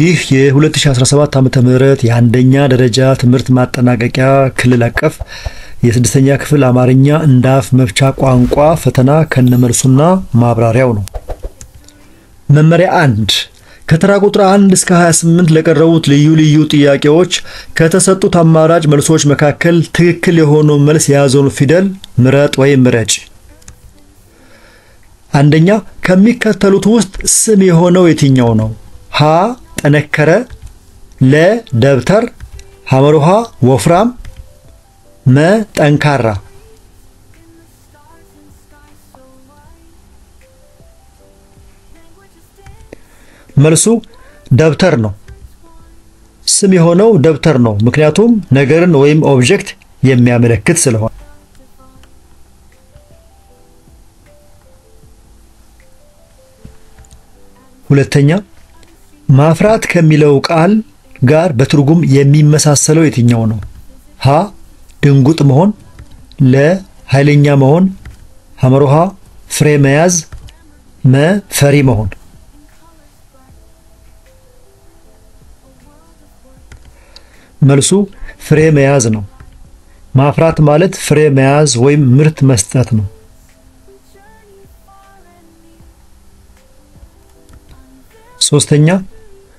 ይህ የ2017 ዓመተ ምህረት የአንደኛ ደረጃ ትምህርት ማጠናቀቂያ ክልል አቀፍ የስድስተኛ ክፍል አማርኛ እንደ አፍ መፍቻ ቋንቋ ፈተና ከነመልሱና ማብራሪያው ነው። መመሪያ 1 ከተራ ቁጥር 1 እስከ 28 ለቀረቡት ልዩ ልዩ ጥያቄዎች ከተሰጡት አማራጭ መልሶች መካከል ትክክል የሆነው መልስ የያዘውን ፊደል ምረጥ ወይም ምረጭ። አንደኛ ከሚከተሉት ውስጥ ስም የሆነው የትኛው ነው? ሀ ጠነከረ፣ ለ ደብተር፣ ሐመሩሃ ወፍራም፣ መ ጠንካራ። መልሱ ደብተር ነው። ስም የሆነው ደብተር ነው፣ ምክንያቱም ነገርን ወይም ኦብጀክት የሚያመለክት ስለሆነ። ሁለተኛ ማፍራት ከሚለው ቃል ጋር በትርጉም የሚመሳሰለው የትኛው ነው? ሀ ድንጉጥ መሆን፣ ለ ኃይለኛ መሆን፣ ሐመሩሃ ፍሬ መያዝ፣ መ ፈሪ መሆን። መልሱ ፍሬ መያዝ ነው። ማፍራት ማለት ፍሬ መያዝ ወይም ምርት መስጠት ነው። ሶስተኛ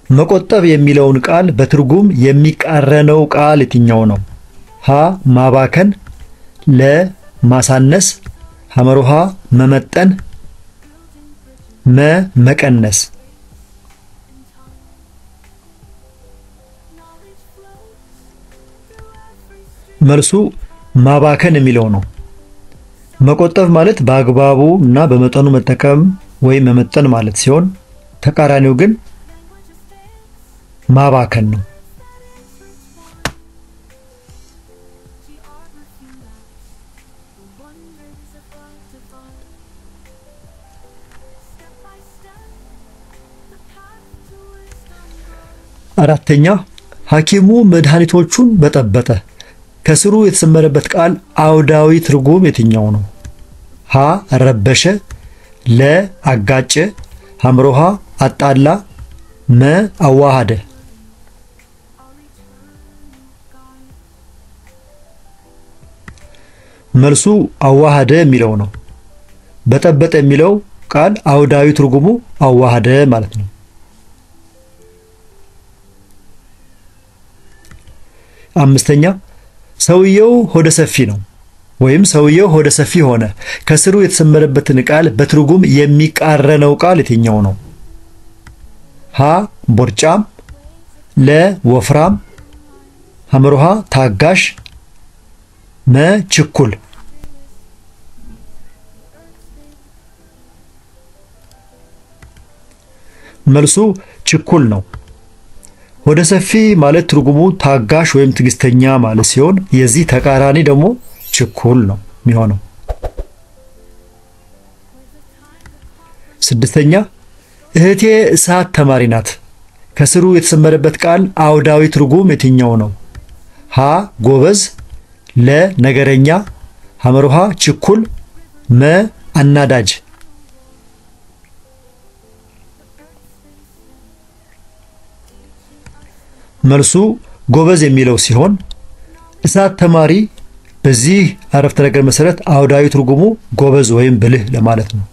መቆጠብ የሚለውን ቃል በትርጉም የሚቃረነው ቃል የትኛው ነው? ሀ ማባከን፣ ለ ማሳነስ፣ ሐመሩሃ መመጠን፣ መ መቀነስ። መልሱ ማባከን የሚለው ነው። መቆጠብ ማለት በአግባቡ እና በመጠኑ መጠቀም ወይም መመጠን ማለት ሲሆን ተቃራኒው ግን ማባከን ነው። አራተኛ ሐኪሙ መድኃኒቶቹን በጠበጠ። ከስሩ የተሰመረበት ቃል አውዳዊ ትርጉም የትኛው ነው? ሀ ረበሸ፣ ለ አጋጨ፣ ሐመሩሃ አጣላ፣ መ አዋሃደ። መልሱ አዋሃደ የሚለው ነው። በጠበጠ የሚለው ቃል አውዳዊ ትርጉሙ አዋሃደ ማለት ነው። አምስተኛ ሰውየው ሆደ ሰፊ ነው ወይም ሰውየው ሆደ ሰፊ ሆነ። ከስሩ የተሰመረበትን ቃል በትርጉም የሚቃረነው ቃል የትኛው ነው? ሀ ቦርጫም፣ ለ ወፍራም፣ ሐመሩሃ ታጋሽ፣ መ ችኩል። መልሱ ችኩል ነው። ሆደ ሰፊ ማለት ትርጉሙ ታጋሽ ወይም ትዕግስተኛ ማለት ሲሆን የዚህ ተቃራኒ ደግሞ ችኩል ነው የሚሆነው። ስድስተኛ እህቴ እሳት ተማሪ ናት። ከስሩ የተሰመረበት ቃል አውዳዊ ትርጉም የትኛው ነው? ሀ ጎበዝ፣ ለ ነገረኛ፣ ሐመሩሃ ችኩል፣ መ አናዳጅ። መልሱ ጎበዝ የሚለው ሲሆን እሳት ተማሪ በዚህ አረፍተ ነገር መሰረት አውዳዊ ትርጉሙ ጎበዝ ወይም ብልህ ለማለት ነው።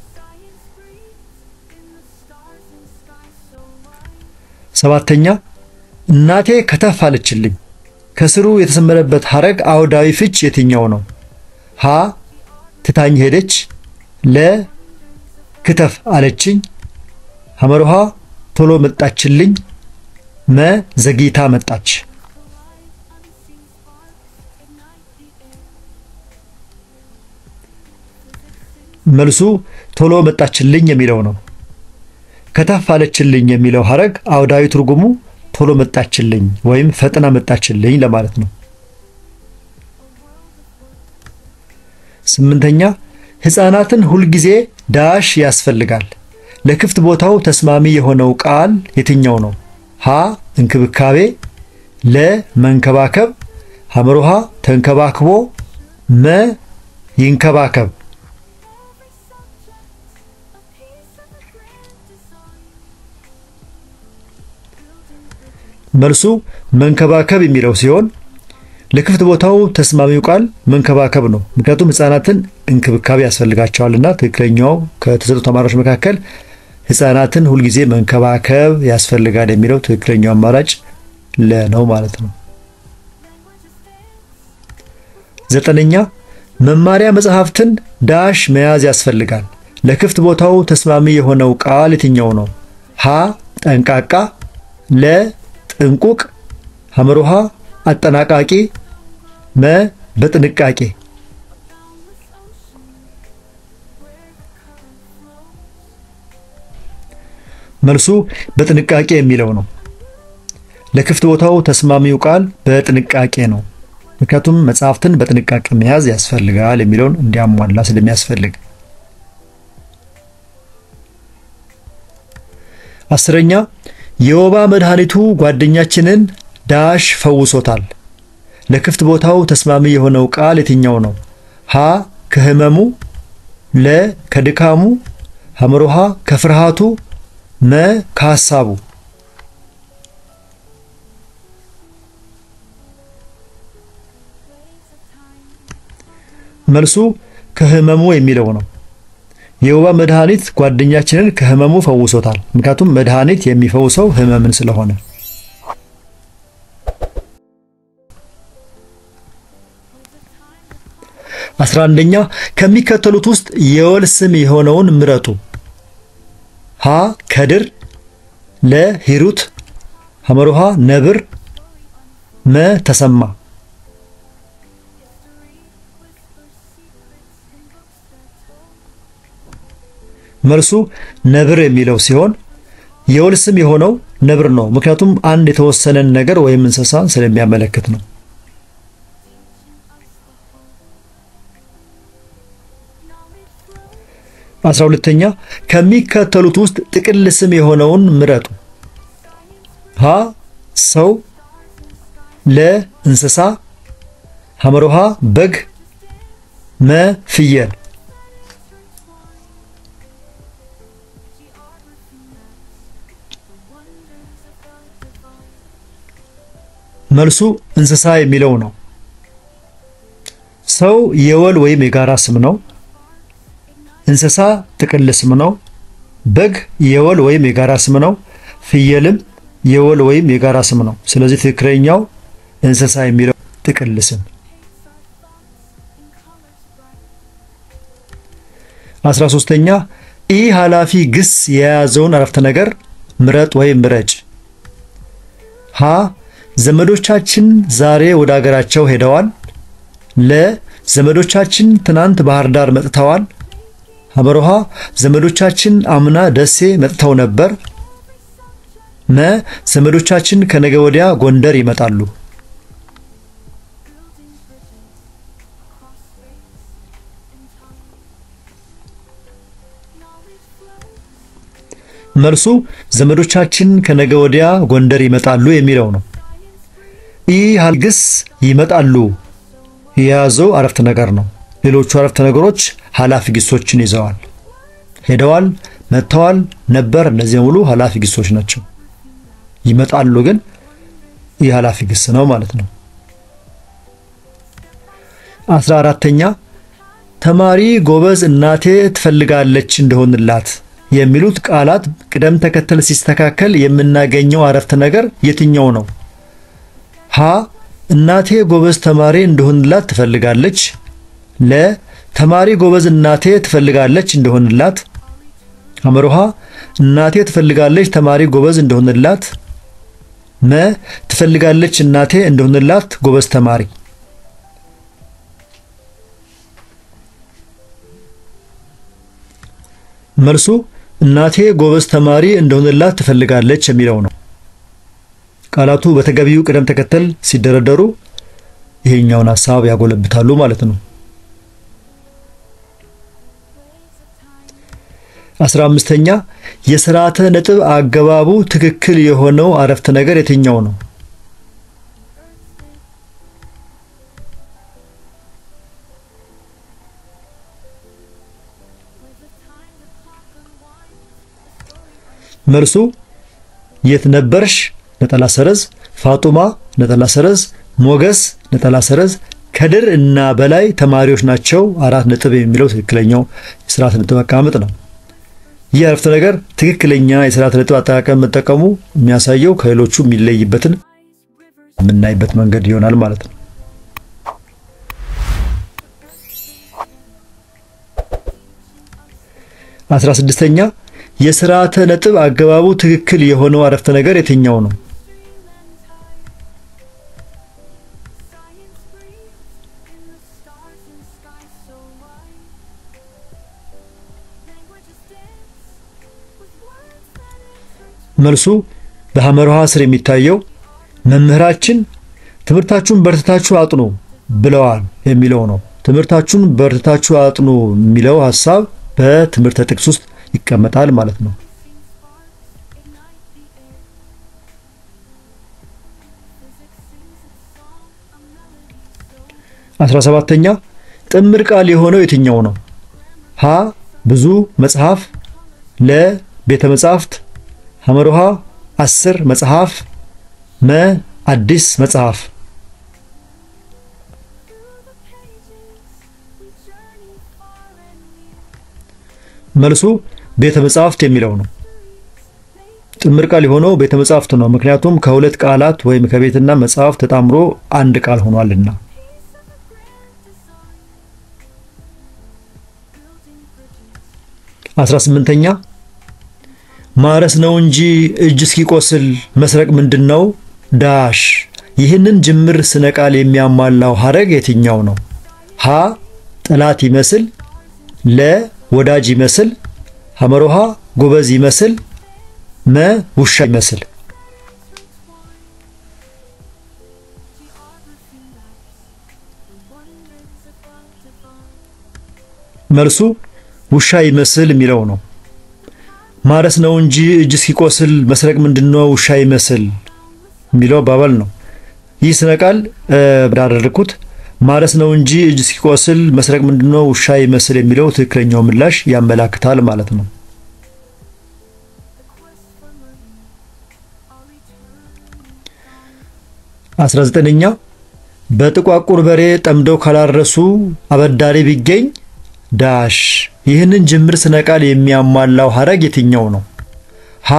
ሰባተኛ እናቴ ከተፍ አለችልኝ። ከስሩ የተሰመረበት ሐረግ አውዳዊ ፍች የትኛው ነው? ሀ ትታኝ ሄደች፣ ለ ከተፍ አለችኝ፣ ሐመሩሃ ቶሎ መጣችልኝ፣ መ ዘግይታ መጣች። መልሱ ቶሎ መጣችልኝ የሚለው ነው። ከተፍ አለችልኝ የሚለው ሐረግ አውዳዊ ትርጉሙ ቶሎ መጣችልኝ ወይም ፈጥና መጣችልኝ ለማለት ነው። ስምንተኛ ሕፃናትን ሁልጊዜ ዳሽ ያስፈልጋል። ለክፍት ቦታው ተስማሚ የሆነው ቃል የትኛው ነው? ሀ እንክብካቤ፣ ለ መንከባከብ፣ ሐመሩሃ ተንከባክቦ፣ መ ይንከባከብ። መልሱ መንከባከብ የሚለው ሲሆን ለክፍት ቦታው ተስማሚው ቃል መንከባከብ ነው። ምክንያቱም ህፃናትን እንክብካቤ ያስፈልጋቸዋልና ትክክለኛው ከተሰጡት ተማሪዎች መካከል ህፃናትን ሁሉ ጊዜ መንከባከብ ያስፈልጋል የሚለው ትክክለኛው አማራጭ ለነው ማለት ነው። ዘጠነኛ መማሪያ መጽሐፍትን ዳሽ መያዝ ያስፈልጋል። ለክፍት ቦታው ተስማሚ የሆነው ቃል የትኛው ነው? ሀ ጠንቃቃ፣ ለ ጥንቁቅ፣ ሐመሩሃ አጠናቃቂ፣ መ በጥንቃቄ። መልሱ በጥንቃቄ የሚለው ነው። ለክፍት ቦታው ተስማሚው ቃል በጥንቃቄ ነው። ምክንያቱም መጽሐፍትን በጥንቃቄ መያዝ ያስፈልጋል የሚለውን እንዲያሟላ ስለሚያስፈልግ። አስረኛ የወባ መድኃኒቱ ጓደኛችንን ዳሽ ፈውሶታል። ለክፍት ቦታው ተስማሚ የሆነው ቃል የትኛው ነው? ሀ ከህመሙ፣ ለ ከድካሙ፣ ሐመሩሃ ከፍርሃቱ፣ መ ከሐሳቡ። መልሱ ከህመሙ የሚለው ነው። የወባ መድኃኒት ጓደኛችንን ከህመሙ ፈውሶታል። ምክንያቱም መድኃኒት የሚፈውሰው ህመምን ስለሆነ። 11ኛ ከሚከተሉት ውስጥ የወል ስም የሆነውን ምረጡ። ሀ ከድር፣ ለ ሂሩት፣ ሐመሩሃ ነብር፣ መ ተሰማ። መልሱ ነብር የሚለው ሲሆን የወል ስም የሆነው ነብር ነው። ምክንያቱም አንድ የተወሰነን ነገር ወይም እንስሳን ስለሚያመለክት ነው። 12ኛ ከሚከተሉት ውስጥ ጥቅል ስም የሆነውን ምረጡ። ሀ ሰው፣ ለ እንስሳ፣ ሐመሩሃ በግ፣ መ ፍየል። መልሱ እንስሳ የሚለው ነው። ሰው የወል ወይም የጋራ ስም ነው። እንስሳ ጥቅል ስም ነው። በግ የወል ወይም የጋራ ስም ነው። ፍየልም የወል ወይም የጋራ ስም ነው። ስለዚህ ትክክለኛው እንስሳ የሚለው ጥቅል ስም። 13ኛ ኢ ኃላፊ ግስ የያዘውን አረፍተ ነገር ምረጥ ወይም ምረጭ። ሀ ዘመዶቻችን ዛሬ ወደ ሀገራቸው ሄደዋል። ለ ዘመዶቻችን ትናንት ባህር ዳር መጥተዋል። ሐመሩሃ ዘመዶቻችን አምና ደሴ መጥተው ነበር። መ ዘመዶቻችን ከነገ ወዲያ ጎንደር ይመጣሉ። መልሱ ዘመዶቻችን ከነገ ወዲያ ጎንደር ይመጣሉ የሚለው ነው። ኢ ኃላፊ ግስ ይመጣሉ የያዘው አረፍተ ነገር ነው። ሌሎቹ አረፍተ ነገሮች ኃላፊ ግሶችን ይዘዋል። ሄደዋል፣ መጥተዋል፣ ነበር፣ እነዚህ ሙሉ ኃላፊ ግሶች ናቸው። ይመጣሉ ግን ኢ ኃላፊ ግስ ነው ማለት ነው። 14ኛ ተማሪ ጎበዝ እናቴ ትፈልጋለች እንደሆንላት የሚሉት ቃላት ቅደም ተከተል ሲስተካከል የምናገኘው አረፍተ ነገር የትኛው ነው? ሀ እናቴ ጎበዝ ተማሪ እንደሆንላት ትፈልጋለች። ለ ተማሪ ጎበዝ እናቴ ትፈልጋለች እንደሆንላት። ሐመሩሃ እናቴ ትፈልጋለች ተማሪ ጎበዝ እንደሆንላት። መ ትፈልጋለች እናቴ እንደሆንላት ጎበዝ ተማሪ። መልሱ እናቴ ጎበዝ ተማሪ እንደሆንላት ትፈልጋለች የሚለው ነው። ቃላቱ በተገቢው ቅደም ተከተል ሲደረደሩ ይሄኛውን ሐሳብ ያጎለብታሉ ማለት ነው። 15ኛ የሥርዓተ ነጥብ አገባቡ ትክክል የሆነው አረፍተ ነገር የትኛው ነው? መልሱ የት ነበርሽ ነጠላ ሰረዝ ፋጡማ ነጠላ ሰረዝ ሞገስ ነጠላ ሰረዝ ከድር እና በላይ ተማሪዎች ናቸው 4 ነጥብ የሚለው ትክክለኛው የስርዓተ ነጥብ አቀማመጥ ነው። ይህ አረፍተ ነገር ትክክለኛ የስርዓተ ነጥብ አጠቃቀም መጠቀሙ የሚያሳየው ከሌሎቹ የሚለይበትን የምናይበት መንገድ ይሆናል ማለት ነው። 16ኛ የስርዓተ ነጥብ አገባቡ ትክክል የሆነው አረፍተ ነገር የትኛው ነው? መልሱ በሐመር ውሃ ስር የሚታየው መምህራችን ትምህርታችሁን በርትታችሁ አጥኑ ብለዋል የሚለው ነው። ትምህርታችሁን በርትታችሁ አጥኑ የሚለው ሐሳብ በትምህርተ ጥቅስ ውስጥ ይቀመጣል ማለት ነው። 17ኛ ጥምር ቃል የሆነው የትኛው ነው? ሀ ብዙ መጽሐፍ፣ ለ ቤተ መጻሕፍት፣ ሐመር ውሃ 10 መጽሐፍ፣ መ አዲስ መጽሐፍ። መልሱ ቤተ መጻሕፍት የሚለው ነው። ጥምር ቃል የሆነው ቤተ መጻሕፍት ነው። ምክንያቱም ከሁለት ቃላት ወይም ከቤትና መጽሐፍ ተጣምሮ አንድ ቃል ሆኗልና። 18ኛ ማረስ ነው እንጂ እጅ እስኪቆስል መስረቅ ምንድነው? ዳሽ ይህንን ጅምር ስነ ቃል የሚያሟላው ሐረግ የትኛው ነው? ሀ ጠላት ይመስል፣ ለ ወዳጅ ይመስል፣ ሐመር ውሃ ጎበዝ ይመስል፣ መ ውሻ ይመስል። መልሱ ውሻ ይመስል የሚለው ነው። ማረስ ነው እንጂ እጅ እስኪቆስል መስረቅ ምንድነው? ውሻ ይመስል የሚለው አባባል ነው። ይህ ስነ ቃል ባደረኩት ማረስ ነው እንጂ እጅ እስኪቆስል መስረቅ ምንድነው? ውሻ ይመስል የሚለው ትክክለኛው ምላሽ ያመላክታል ማለት ነው። 19ኛ በጥቋቁር በሬ ጠምደው ካላረሱ አበዳሪ ቢገኝ ዳሽ ይህንን ጅምር ስነ ቃል የሚያሟላው ሐረግ የትኛው ነው? ሀ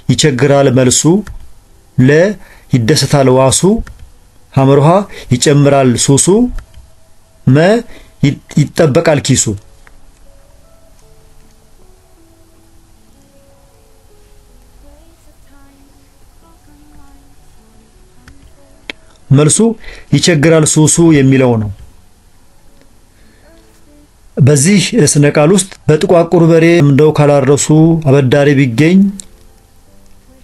ይቸግራል መልሱ፣ ለ ይደሰታል ዋሱ፣ ሐመር ውሃ ይጨምራል ሱሱ፣ መ ይጠበቃል ኪሱ። መልሱ ይቸግራል ሱሱ የሚለው ነው። በዚህ ስነ ቃል ውስጥ በጥቋቁር በሬ ጠምደው ካላረሱ አበዳሪ ቢገኝ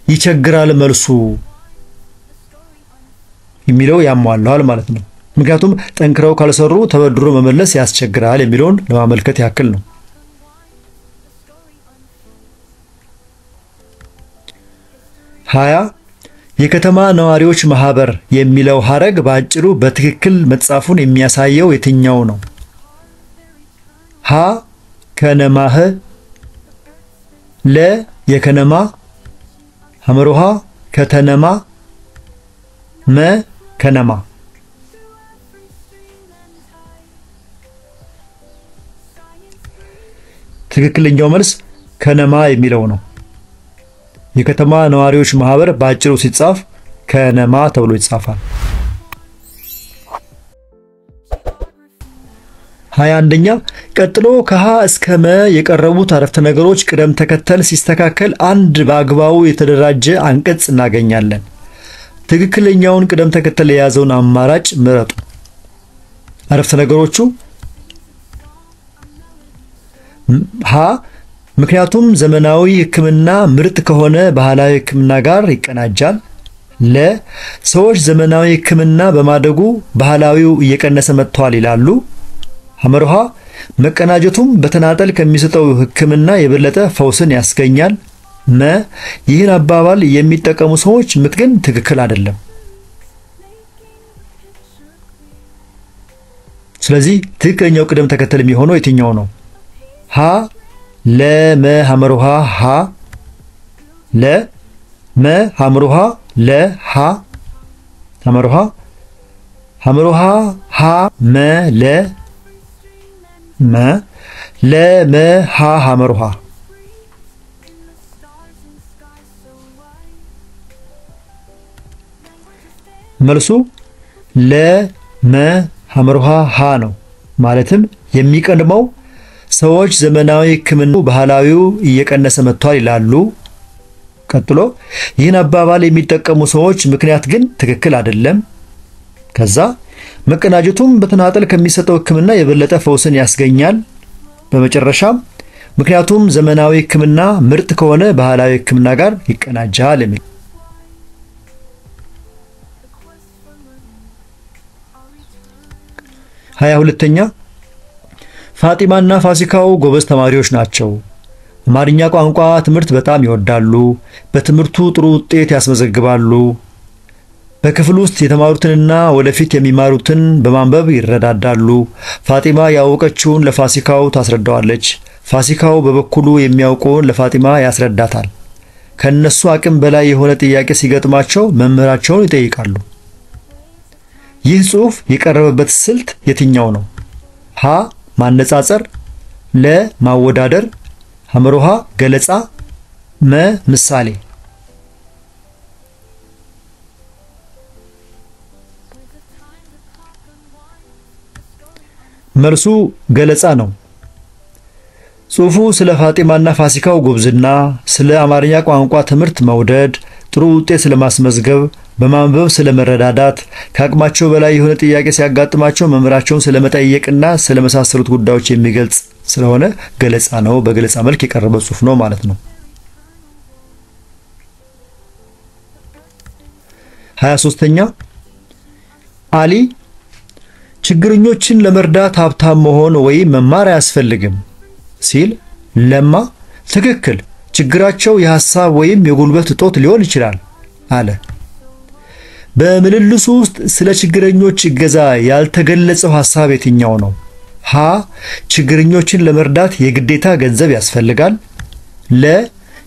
ይቸግራል መልሱ የሚለው ያሟላዋል ማለት ነው። ምክንያቱም ጠንክረው ካልሰሩ ተበድሮ መመለስ ያስቸግራል የሚለውን ለማመልከት ያክል ነው። 20 የከተማ ነዋሪዎች ማህበር የሚለው ሐረግ በአጭሩ በትክክል መጻፉን የሚያሳየው የትኛው ነው? ሀ ከነማህ፣ ለ የከነማ፣ ሐመር ውሃ ከተነማ፣ መ ከነማ። ትክክለኛው መልስ ከነማ የሚለው ነው። የከተማ ነዋሪዎች ማህበር በአጭሩ ሲጻፍ ከነማ ተብሎ ይጻፋል። 21ኛ ቀጥሎ ከሀ እስከ መ የቀረቡት አረፍተ ነገሮች ቅደም ተከተል ሲስተካከል አንድ በአግባቡ የተደራጀ አንቀጽ እናገኛለን። ትክክለኛውን ቅደም ተከተል የያዘውን አማራጭ ምረጡ። አረፍተ ነገሮቹ ሀ ምክንያቱም ዘመናዊ ሕክምና ምርጥ ከሆነ ባህላዊ ሕክምና ጋር ይቀናጃል። ለ ሰዎች ዘመናዊ ሕክምና በማደጉ ባህላዊው እየቀነሰ መጥቷል ይላሉ። ሐመር ውሃ መቀናጀቱም በተናጠል ከሚሰጠው ሕክምና የበለጠ ፈውስን ያስገኛል። መ ይህን አባባል የሚጠቀሙ ሰዎች ምት ግን ትክክል አይደለም። ስለዚህ ትክክለኛው ቅደም ተከተል የሚሆነው የትኛው ነው? ሀ ለ መ ሐመር ውሃ ሀ ለ መ ሐመር ውሃ ለሃ ሐመሮሃ ሐመሮሃ ሃ መ ለ መ ለመ ሃ ሐመሮሃ መልሱ ለመ ሐመሮሃ ሃ ነው። ማለትም የሚቀድመው ሰዎች ዘመናዊ ሕክምና ባህላዊው እየቀነሰ መጥቷል ይላሉ። ቀጥሎ ይህን አባባል የሚጠቀሙ ሰዎች ምክንያት ግን ትክክል አይደለም። ከዛ መቀናጀቱም በተናጠል ከሚሰጠው ሕክምና የበለጠ ፈውስን ያስገኛል። በመጨረሻም ምክንያቱም ዘመናዊ ሕክምና ምርጥ ከሆነ ባህላዊ ሕክምና ጋር ይቀናጃል የሚል 22ኛ ፋጢማና ፋሲካው ጎበዝ ተማሪዎች ናቸው። አማርኛ ቋንቋ ትምህርት በጣም ይወዳሉ። በትምህርቱ ጥሩ ውጤት ያስመዘግባሉ። በክፍል ውስጥ የተማሩትንና ወደፊት የሚማሩትን በማንበብ ይረዳዳሉ። ፋጢማ ያወቀችውን ለፋሲካው ታስረዳዋለች። ፋሲካው በበኩሉ የሚያውቀውን ለፋጢማ ያስረዳታል። ከነሱ አቅም በላይ የሆነ ጥያቄ ሲገጥማቸው መምህራቸውን ይጠይቃሉ። ይህ ጽሑፍ የቀረበበት ስልት የትኛው ነው? ሀ ማነጻጸር፣ ለ ማወዳደር፣ ሐመሮሃ ገለጻ፣ መ ምሳሌ። መልሱ ገለጻ ነው። ጽሑፉ ስለ ፋጢማና ፋሲካው ጉብዝና፣ ስለ አማርኛ ቋንቋ ትምህርት መውደድ፣ ጥሩ ውጤት ስለማስመዝገብ፣ በማንበብ ስለመረዳዳት፣ ከአቅማቸው በላይ የሆነ ጥያቄ ሲያጋጥማቸው መምህራቸውን ስለመጠየቅና ስለመሳሰሉት ጉዳዮች የሚገልጽ ስለሆነ ገለጻ ነው። በገለጻ መልክ የቀረበ ጽሑፍ ነው ማለት ነው። 23ኛ አሊ ችግረኞችን ለመርዳት ሀብታም መሆን ወይም መማር አያስፈልግም ሲል ለማ ትክክል፣ ችግራቸው የሐሳብ ወይም የጉልበት እጦት ሊሆን ይችላል አለ። በምልልሱ ውስጥ ስለ ችግረኞች እገዛ ያልተገለጸው ሐሳብ የትኛው ነው? ሀ ችግረኞችን ለመርዳት የግዴታ ገንዘብ ያስፈልጋል። ለ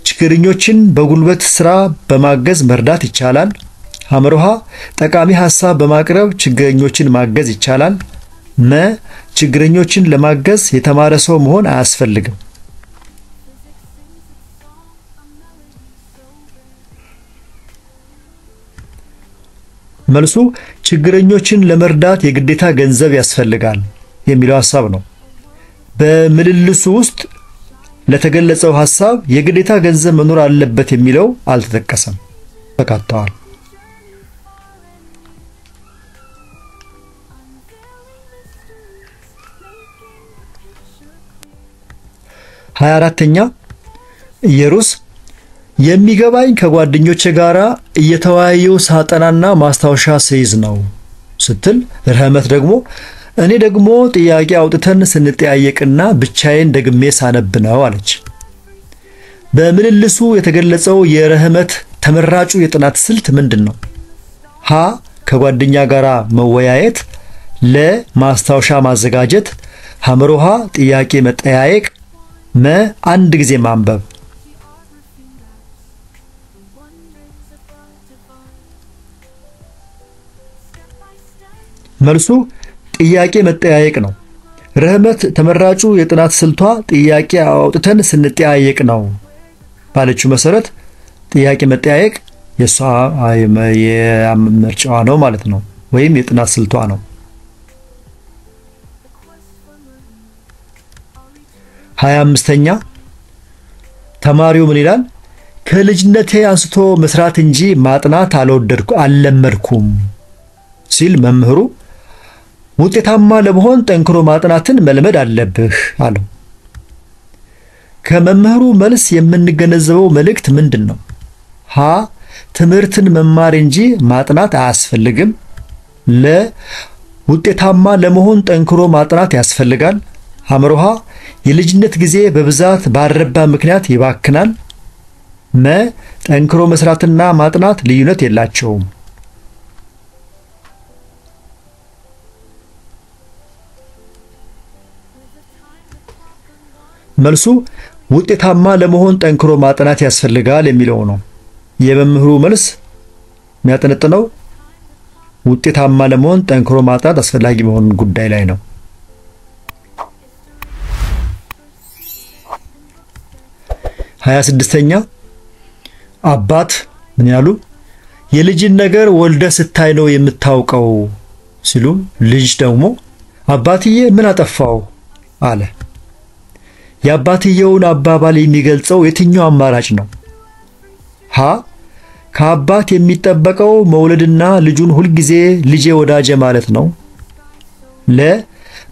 ችግረኞችን በጉልበት ሥራ በማገዝ መርዳት ይቻላል። ሐመሮሃ ጠቃሚ ሐሳብ በማቅረብ ችግረኞችን ማገዝ ይቻላል። መ ችግረኞችን ለማገዝ የተማረ ሰው መሆን አያስፈልግም። መልሱ ችግረኞችን ለመርዳት የግዴታ ገንዘብ ያስፈልጋል የሚለው ሐሳብ ነው። በምልልሱ ውስጥ ለተገለጸው ሐሳብ የግዴታ ገንዘብ መኖር አለበት የሚለው አልተጠቀሰም፣ ተካተዋል። 24ኛ ኢየሩስ የሚገባኝ ከጓደኞቼ ጋራ እየተወያየው ሳጠናና ማስታወሻ ስይዝ ነው ስትል፣ ረህመት ደግሞ እኔ ደግሞ ጥያቄ አውጥተን ስንጠያየቅና ብቻዬን ደግሜ ሳነብ ነው አለች። በምልልሱ የተገለጸው የረህመት ተመራጩ የጥናት ስልት ምንድን ነው? ሀ ከጓደኛ ጋራ መወያየት፣ ለ ማስታወሻ ማዘጋጀት፣ ሐመሮሃ ጥያቄ መጠያየቅ፣ መ አንድ ጊዜ ማንበብ። መልሱ ጥያቄ መጠያየቅ ነው። ረህመት ተመራጩ የጥናት ስልቷ ጥያቄ አውጥተን ስንጠያየቅ ነው ባለችው መሰረት ጥያቄ መጠያየቅ የሷ የምርጫዋ ነው ማለት ነው፣ ወይም የጥናት ስልቷ ነው። 25ኛ ተማሪው ምን ይላል? ከልጅነቴ አንስቶ መስራት እንጂ ማጥናት አልለመድኩም ሲል መምህሩ ውጤታማ ለመሆን ጠንክሮ ማጥናትን መልመድ አለብህ አለው። ከመምህሩ መልስ የምንገነዘበው መልእክት ምንድን ነው? ሀ ትምህርትን መማር እንጂ ማጥናት አያስፈልግም። ለ ውጤታማ ለመሆን ጠንክሮ ማጥናት ያስፈልጋል። ሐመሮሃ የልጅነት ጊዜ በብዛት ባረባ ምክንያት ይባክናል። መ ጠንክሮ መስራትና ማጥናት ልዩነት የላቸውም። መልሱ ውጤታማ ለመሆን ጠንክሮ ማጥናት ያስፈልጋል የሚለው ነው። የመምህሩ መልስ የሚያጠነጥነው ውጤታማ ለመሆን ጠንክሮ ማጥናት አስፈላጊ መሆኑን ጉዳይ ላይ ነው። 26ኛ አባት ምን ያሉ የልጅን ነገር ወልደ ስታይ ነው የምታውቀው ሲሉ ልጅ ደግሞ አባትዬ ምን አጠፋው አለ። የአባትየውን አባባል የሚገልጸው የትኛው አማራጭ ነው? ሀ ከአባት የሚጠበቀው መውለድና ልጁን ሁልጊዜ ልጄ ወዳጄ ማለት ነው። ለ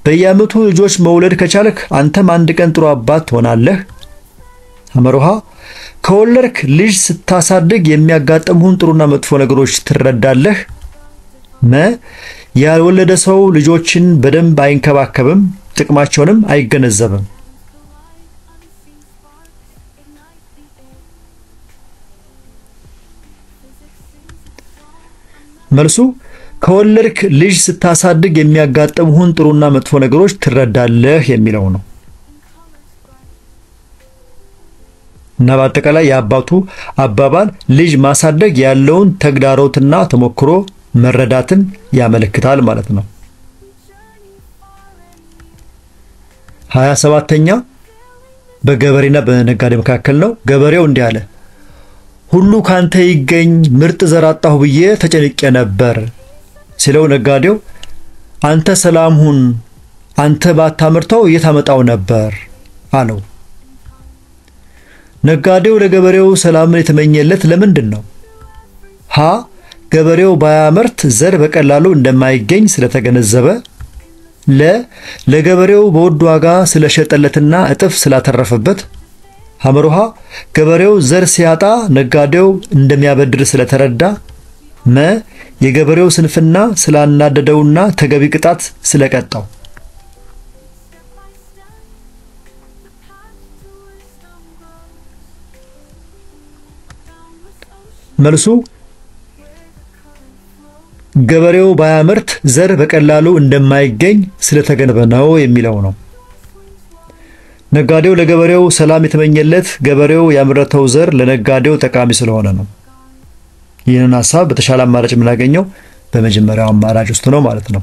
በየዓመቱ ልጆች መውለድ ከቻልክ አንተም አንድ ቀን ጥሩ አባት ትሆናለህ። አመሮሃ ከወለድክ ልጅ ስታሳድግ የሚያጋጥሙህን ጥሩና መጥፎ ነገሮች ትረዳለህ። መ ያልወለደ ሰው ልጆችን በደንብ አይንከባከብም፣ ጥቅማቸውንም አይገነዘብም። መልሱ ከወለድክ ልጅ ስታሳድግ የሚያጋጥሙህን ጥሩና መጥፎ ነገሮች ትረዳለህ የሚለው ነው። እና በአጠቃላይ የአባቱ አባባል ልጅ ማሳደግ ያለውን ተግዳሮትና ተሞክሮ መረዳትን ያመለክታል ማለት ነው። 27ኛ በገበሬና በነጋዴ መካከል ነው። ገበሬው እንዲህ አለ፣ ሁሉ ካንተ ይገኝ ምርጥ ዘር አጣሁ ብዬ ተጨንቄ ነበር ሲለው ነጋዴው አንተ ሰላም ሁን፣ አንተ ባታመርተው የታመጣው ነበር አለው። ነጋዴው ለገበሬው ሰላምን የተመኘለት ለምንድን ነው? ሀ ገበሬው ባያመርት ዘር በቀላሉ እንደማይገኝ ስለተገነዘበ። ለገበሬው በውድ ዋጋ ስለሸጠለትና እጥፍ ስላተረፈበት። ሐመሩሃ ገበሬው ዘር ሲያጣ ነጋዴው እንደሚያበድር ስለተረዳ። መ የገበሬው ስንፍና ስላናደደውና ተገቢ ቅጣት ስለቀጣው። መልሱ ገበሬው ባያመርት ዘር በቀላሉ እንደማይገኝ ስለተገነዘበ ነው የሚለው ነው። ነጋዴው ለገበሬው ሰላም የተመኘለት ገበሬው ያመረተው ዘር ለነጋዴው ጠቃሚ ስለሆነ ነው። ይህንን ሐሳብ በተሻለ አማራጭ የምናገኘው በመጀመሪያው አማራጭ ውስጥ ነው ማለት ነው።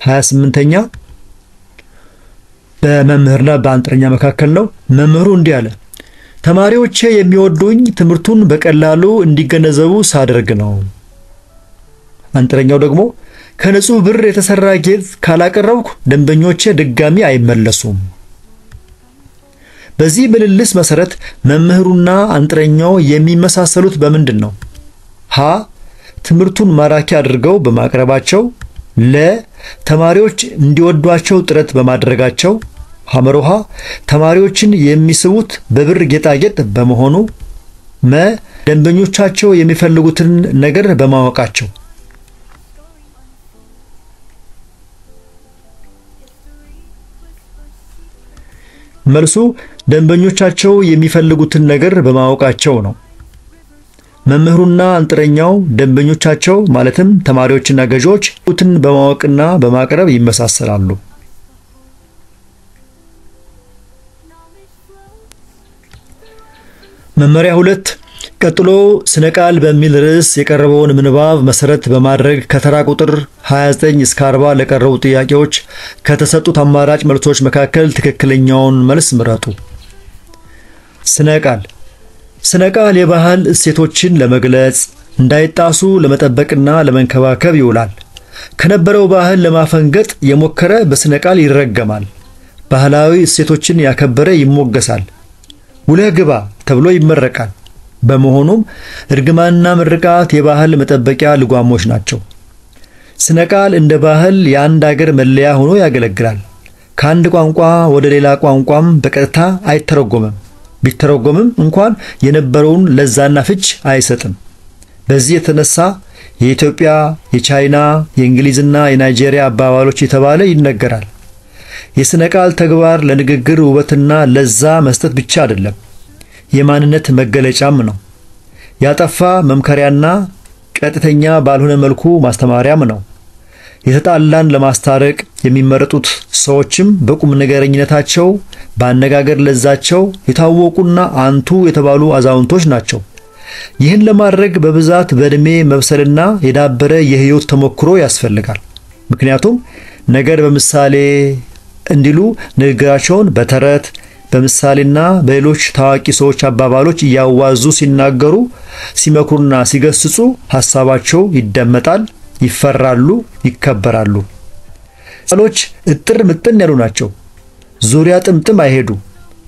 28ኛ በመምህርና በአንጥረኛ መካከል ነው። መምህሩ እንዲህ አለ፣ ተማሪዎቼ የሚወዱኝ ትምህርቱን በቀላሉ እንዲገነዘቡ ሳደርግ ነው። አንጥረኛው ደግሞ ከንጹህ ብር የተሰራ ጌጥ ካላቀረብኩ ደንበኞቼ ድጋሚ አይመለሱም። በዚህ ምልልስ መሰረት መምህሩና አንጥረኛው የሚመሳሰሉት በምንድን ነው? ሀ ትምህርቱን ማራኪ አድርገው በማቅረባቸው። ለ ተማሪዎች እንዲወዷቸው ጥረት በማድረጋቸው። ሐመሩሃ ተማሪዎችን የሚስቡት በብር ጌጣጌጥ በመሆኑ። መ ደንበኞቻቸው የሚፈልጉትን ነገር በማወቃቸው። መልሱ ደንበኞቻቸው የሚፈልጉትን ነገር በማወቃቸው ነው። መምህሩና አንጥረኛው ደንበኞቻቸው ማለትም ተማሪዎችና ገዢዎች ትን በማወቅና በማቅረብ ይመሳሰላሉ። መመሪያ 2 ቀጥሎ ስነ ቃል በሚል ርዕስ የቀረበውን ምንባብ መሰረት በማድረግ ከተራ ቁጥር 29 እስከ 40 ለቀረቡ ጥያቄዎች ከተሰጡት አማራጭ መልሶች መካከል ትክክለኛውን መልስ ምረጡ። ስነ ቃል የባህል እሴቶችን ለመግለጽ እንዳይጣሱ ለመጠበቅና ለመንከባከብ ይውላል። ከነበረው ባህል ለማፈንገጥ የሞከረ በስነ ቃል ይረገማል። ባህላዊ እሴቶችን ያከበረ ይሞገሳል። ውለህ ግባ ተብሎ ይመረቃል። በመሆኑም እርግማንና ምርቃት የባህል መጠበቂያ ልጓሞች ናቸው። ስነ ቃል እንደ ባህል የአንድ አገር መለያ ሆኖ ያገለግላል። ከአንድ ቋንቋ ወደ ሌላ ቋንቋም በቀጥታ አይተረጎምም። ቢተረጎምም እንኳን የነበረውን ለዛና ፍች አይሰጥም። በዚህ የተነሳ የኢትዮጵያ፣ የቻይና፣ የእንግሊዝና የናይጄሪያ አባባሎች የተባለ ይነገራል። የስነ ቃል ተግባር ለንግግር ውበትና ለዛ መስጠት ብቻ አይደለም፣ የማንነት መገለጫም ነው። ያጠፋ መምከሪያና ቀጥተኛ ባልሆነ መልኩ ማስተማሪያም ነው። የተጣላን ለማስታረቅ የሚመረጡት ሰዎችም በቁም ነገረኝነታቸው በአነጋገር ለዛቸው የታወቁና አንቱ የተባሉ አዛውንቶች ናቸው። ይህን ለማድረግ በብዛት በእድሜ መብሰልና የዳበረ የህይወት ተሞክሮ ያስፈልጋል። ምክንያቱም ነገር በምሳሌ እንዲሉ ንግግራቸውን በተረት በምሳሌና በሌሎች ታዋቂ ሰዎች አባባሎች እያዋዙ ሲናገሩ፣ ሲመክሩና ሲገስጹ ሐሳባቸው ይደመጣል፣ ይፈራሉ፣ ይከበራሉ። ቃሎች እጥር ምጥን ያሉ ናቸው። ዙሪያ ጥምጥም አይሄዱ፣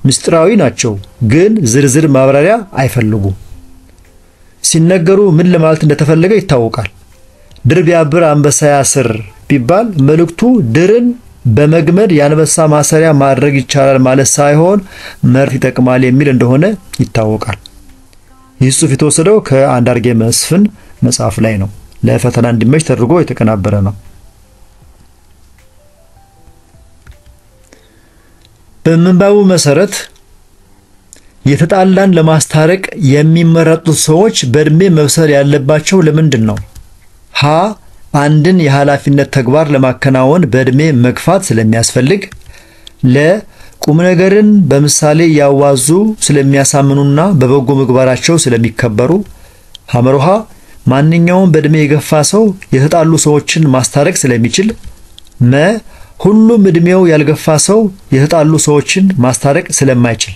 ምስጢራዊ ናቸው፣ ግን ዝርዝር ማብራሪያ አይፈልጉም። ሲነገሩ ምን ለማለት እንደተፈለገ ይታወቃል። ድር ቢያብር አንበሳ ያስር ቢባል መልእክቱ ድርን በመግመድ የአንበሳ ማሰሪያ ማድረግ ይቻላል ማለት ሳይሆን መርህ ይጠቅማል የሚል እንደሆነ ይታወቃል። ይህ ጽሑፍ የተወሰደው ከአንዳርጌ መስፍን መጽሐፍ ላይ ነው። ለፈተና እንዲመች ተደርጎ የተቀናበረ ነው። በምንባቡ መሰረት የተጣላን ለማስታረቅ የሚመረጡት ሰዎች በእድሜ መብሰል ያለባቸው ለምንድን ነው? ሀ አንድን የኃላፊነት ተግባር ለማከናወን በእድሜ መግፋት ስለሚያስፈልግ፣ ለ ቁም ነገርን በምሳሌ ያዋዙ ስለሚያሳምኑና በበጎ ምግባራቸው ስለሚከበሩ፣ ሐመሮሃ ማንኛውም በእድሜ የገፋ ሰው የተጣሉ ሰዎችን ማስታረቅ ስለሚችል፣ መ ሁሉም እድሜው ያልገፋ ሰው የተጣሉ ሰዎችን ማስታረቅ ስለማይችል።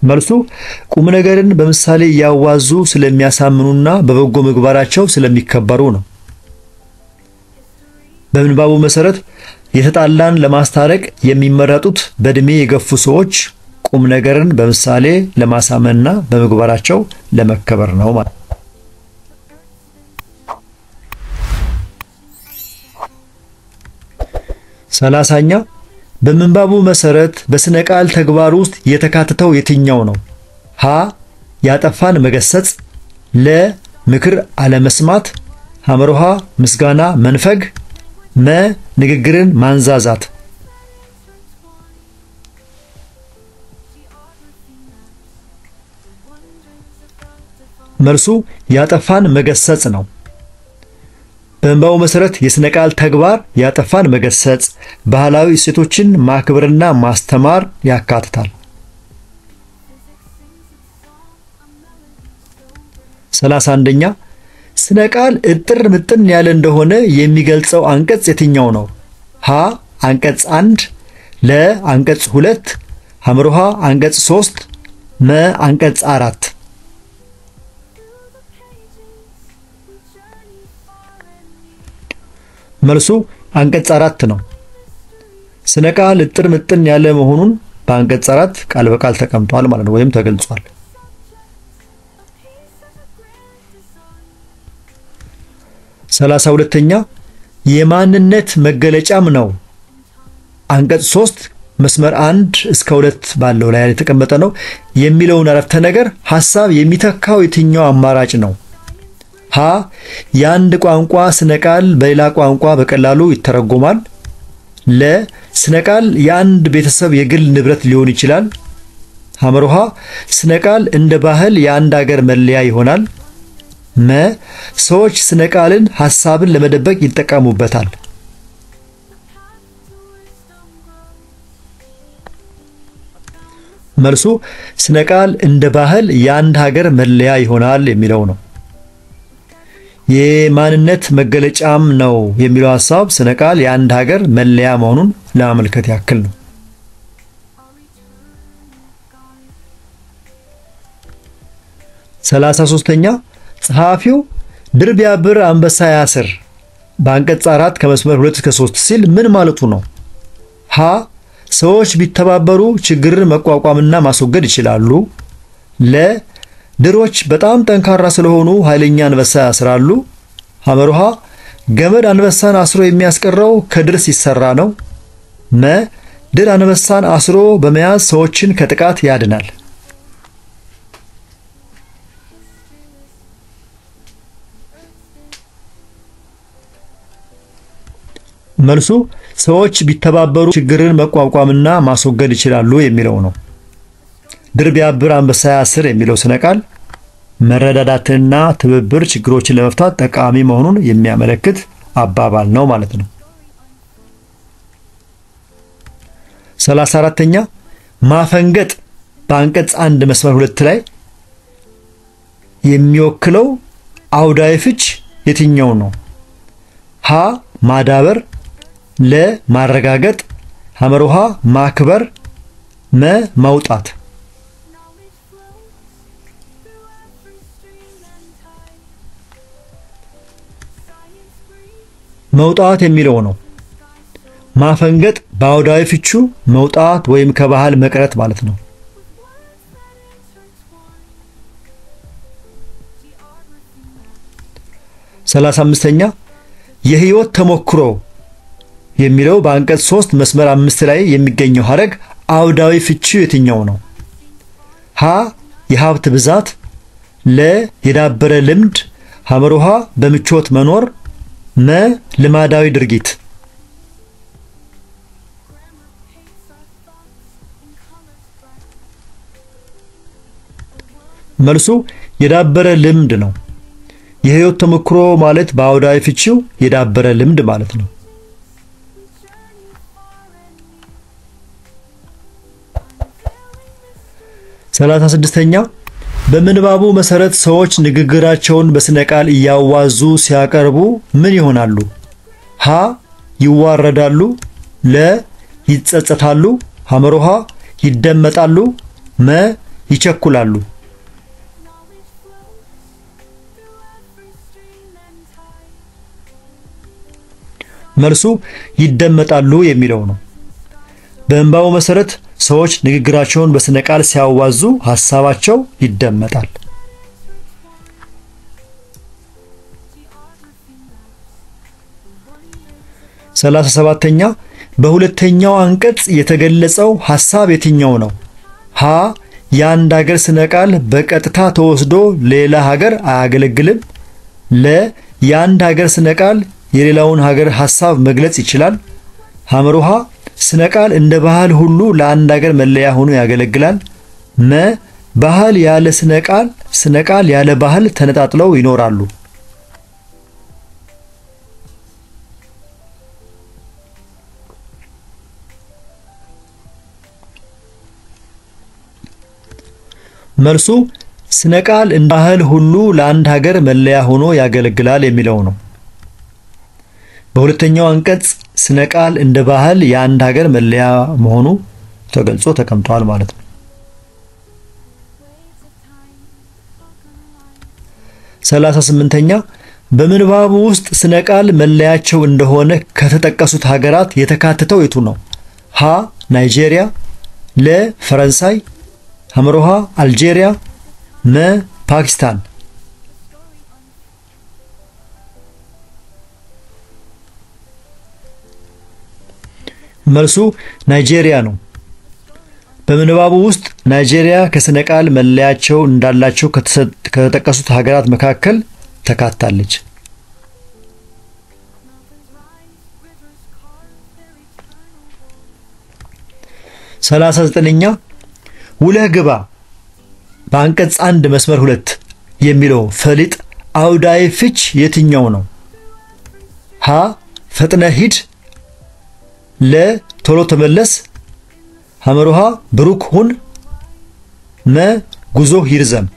መልሱ ቁም ነገርን በምሳሌ ያዋዙ ስለሚያሳምኑና በበጎ ምግባራቸው ስለሚከበሩ ነው። በምንባቡ መሰረት የተጣላን ለማስታረቅ የሚመረጡት በእድሜ የገፉ ሰዎች ቁም ነገርን በምሳሌ ለማሳመንና በምግባራቸው ለመከበር ነው ማለት ነው። 30ኛ በምንባቡ መሰረት በስነ ቃል ተግባር ውስጥ የተካተተው የትኛው ነው? ሀ ያጠፋን መገሰጽ፣ ለ ምክር አለመስማት፣ ሐመሮሃ ምስጋና መንፈግ፣ መ ንግግርን ማንዛዛት። መልሱ ያጠፋን መገሰጽ ነው። በምንባቡ መሰረት የስነ ቃል ተግባር ያጠፋን መገሰጽ፣ ባህላዊ እሴቶችን ማክበርና ማስተማር ያካትታል። 31ኛ ስነ ቃል እጥር ምጥን ያለ እንደሆነ የሚገልጸው አንቀጽ የትኛው ነው? ሀ አንቀጽ 1፣ ለ አንቀጽ 2፣ ሐመሮሃ አንቀጽ 3፣ መ አንቀጽ 4። መልሱ አንቀጽ 4 ነው። ስነ ቃል እጥር ምጥን ያለ መሆኑን በአንቀጽ 4 ቃል በቃል ተቀምጧል ማለት ነው፣ ወይም ተገልጿል። 32ኛ የማንነት መገለጫም ነው። አንቀጽ 3 መስመር 1 እስከ 2 ባለው ላይ የተቀመጠ ነው የሚለውን አረፍተ ነገር ሐሳብ የሚተካው የትኛው አማራጭ ነው? ሀ የአንድ ቋንቋ ስነ ቃል በሌላ ቋንቋ በቀላሉ ይተረጎማል። ለ ስነ ቃል የአንድ ቤተሰብ የግል ንብረት ሊሆን ይችላል። ሐመሮሃ ስነ ቃል እንደ ባህል የአንድ ሀገር መለያ ይሆናል። መ ሰዎች ስነ ቃልን ሐሳብን ለመደበቅ ይጠቀሙበታል። መልሱ ስነ ቃል እንደ ባህል የአንድ ሀገር መለያ ይሆናል የሚለው ነው። የማንነት መገለጫም ነው የሚለው ሐሳብ ስነ ቃል የአንድ ሀገር መለያ መሆኑን ለማመልከት ያክል ነው። 33ኛ ጸሐፊው ድር ቢያብር አንበሳ ያስር በአንቀጽ 4 ከመስመር 2 እስከ 3 ሲል ምን ማለቱ ነው? ሀ ሰዎች ቢተባበሩ ችግርን መቋቋምና ማስወገድ ይችላሉ። ለ ድሮች በጣም ጠንካራ ስለሆኑ ኃይለኛ አንበሳ ያስራሉ። ሐመሮሃ ገመድ አንበሳን አስሮ የሚያስቀረው ከድር ሲሰራ ነው። መ ድር አንበሳን አስሮ በመያዝ ሰዎችን ከጥቃት ያድናል። መልሱ ሰዎች ቢተባበሩ ችግርን መቋቋምና ማስወገድ ይችላሉ የሚለው ነው። ድር ቢያብር አንበሳ ያስር የሚለው ስነ ቃል መረዳዳትና ትብብር ችግሮችን ለመፍታት ጠቃሚ መሆኑን የሚያመለክት አባባል ነው ማለት ነው። 34ኛ ማፈንገጥ በአንቀጽ 1 መስመር 2 ላይ የሚወክለው አውዳዊ ፍች የትኛው ነው? ሀ ማዳበር፣ ለ ማረጋገጥ፣ ሐመሩሃ ማክበር፣ መ ማውጣት። መውጣት የሚለው ነው። ማፈንገጥ በአውዳዊ ፍቹ መውጣት ወይም ከባህል መቅረት ማለት ነው። 35ኛ የህይወት ተሞክሮ የሚለው በአንቀጽ 3 መስመር 5 ላይ የሚገኘው ሐረግ አውዳዊ ፍቺው የትኛው ነው? ሀ የሀብት ብዛት፣ ለ የዳበረ ልምድ፣ ሐመሩሃ በምቾት መኖር፣ መ ልማዳዊ ድርጊት። መልሱ የዳበረ ልምድ ነው። የህይወት ተሞክሮ ማለት በአውዳዊ ፍቺው የዳበረ ልምድ ማለት ነው። 36ኛ በምንባቡ መሰረት ሰዎች ንግግራቸውን በስነ ቃል እያዋዙ ሲያቀርቡ ምን ይሆናሉ? ሀ ይዋረዳሉ፣ ለ ይጸጸታሉ፣ ሐመሩሃ ይደመጣሉ፣ መ ይቸኩላሉ። መልሱ ይደመጣሉ የሚለው ነው። በምንባቡ መሰረት ሰዎች ንግግራቸውን በስነ ቃል ሲያዋዙ ሐሳባቸው ይደመጣል። 37ኛ በሁለተኛው አንቀጽ የተገለጸው ሐሳብ የትኛው ነው? ሀ የአንድ ሀገር ስነ ቃል በቀጥታ ተወስዶ ሌላ ሀገር አያገለግልም፣ ለ የአንድ ሀገር ስነ ቃል የሌላውን ሀገር ሐሳብ መግለጽ ይችላል፣ ሐመሩሃ ስነ ቃል እንደ ባህል ሁሉ ለአንድ ሀገር መለያ ሆኖ ያገለግላል፣ መ ባህል ያለ ስነ ቃል ያለ ባህል ተነጣጥለው ይኖራሉ። መልሱ ስነ ቃል እንደ ባህል ሁሉ ለአንድ ሀገር መለያ ሆኖ ያገለግላል የሚለው ነው። በሁለተኛው አንቀጽ ስነ ቃል እንደ ባህል የአንድ ሀገር መለያ መሆኑ ተገልጾ ተቀምጧል ማለት ነው። 38ኛ በምንባቡ ውስጥ ስነ ቃል መለያቸው እንደሆነ ከተጠቀሱት ሀገራት የተካተተው የቱ ነው? ሀ ናይጄሪያ፣ ለ ፈረንሳይ፣ ሐመሩሃ አልጄሪያ፣ መ ፓኪስታን። መልሱ ናይጄሪያ ነው። በምንባቡ ውስጥ ናይጄሪያ ከስነ ቃል መለያቸው እንዳላቸው ከተጠቀሱት ሀገራት መካከል ተካታለች። 39ኛ ውለህ ግባ በአንቀጽ 1 መስመር 2 የሚለው ፈሊጥ አውዳዊ ፍች የትኛው ነው? ሀ ፈጥነህ ሂድ፣ ለ ቶሎ ተመለስ፣ ሐመሩሃ ብሩክ ሁን፣ መ ጉዞህ ይርዘም።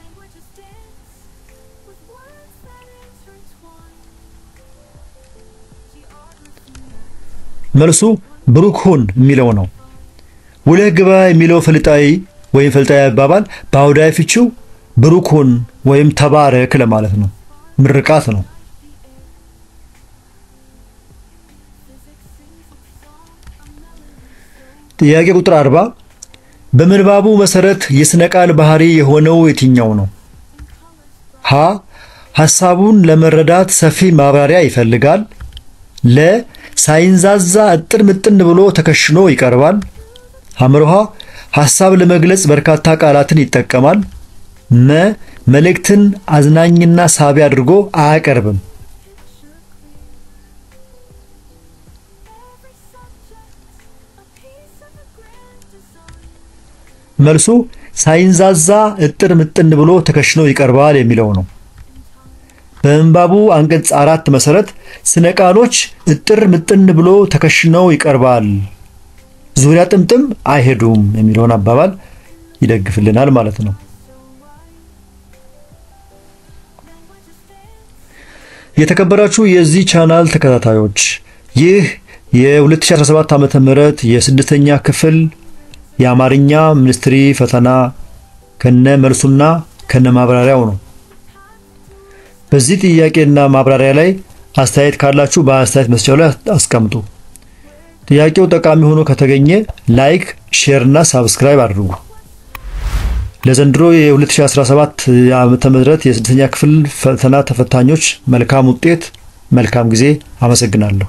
መልሱ ብሩክ ሁን የሚለው ነው። ውለህ ግባ የሚለው ፈሊጣዊ ወይም ፈልጣዊ አባባል በአውዳዊ ፍቺው ብሩክ ሁን ወይም ተባረክ ለማለት ነው። ምርቃት ነው። ጥያቄ ቁጥር 40 በምንባቡ መሰረት የስነ ቃል ባህሪ የሆነው የትኛው ነው? ሀ ሐሳቡን ለመረዳት ሰፊ ማብራሪያ ይፈልጋል፣ ለ ሳይንዛዛ እጥር ምጥን ብሎ ተከሽኖ ይቀርባል፣ ሐመሩሃ ሐሳብ ለመግለጽ በርካታ ቃላትን ይጠቀማል፣ መ መልእክትን አዝናኝና ሳቢ አድርጎ አያቀርብም። መልሱ ሳይንዛዛ እጥር ምጥን ብሎ ተከሽኖ ይቀርባል የሚለው ነው። በምንባቡ አንቀጽ 4 መሰረት ስነ ቃሎች እጥር ምጥን ብሎ ተከሽነው ይቀርባል፣ ዙሪያ ጥምጥም አይሄዱም የሚለውን አባባል ይደግፍልናል ማለት ነው። የተከበራችሁ የዚህ ቻናል ተከታታዮች ይህ የ2017 ዓመተ ምህረት የስድስተኛ ክፍል የአማርኛ ሚኒስትሪ ፈተና ከነ መልሱና ከነ ማብራሪያው ነው። በዚህ ጥያቄና ማብራሪያ ላይ አስተያየት ካላችሁ በአስተያየት መስጫው ላይ አስቀምጡ። ጥያቄው ጠቃሚ ሆኖ ከተገኘ ላይክ፣ ሼር እና ሰብስክራይብ አድርጉ። ለዘንድሮ የ2017 ዓመተ ምህረት የስድስተኛ ክፍል ፈተና ተፈታኞች መልካም ውጤት፣ መልካም ጊዜ። አመሰግናለሁ።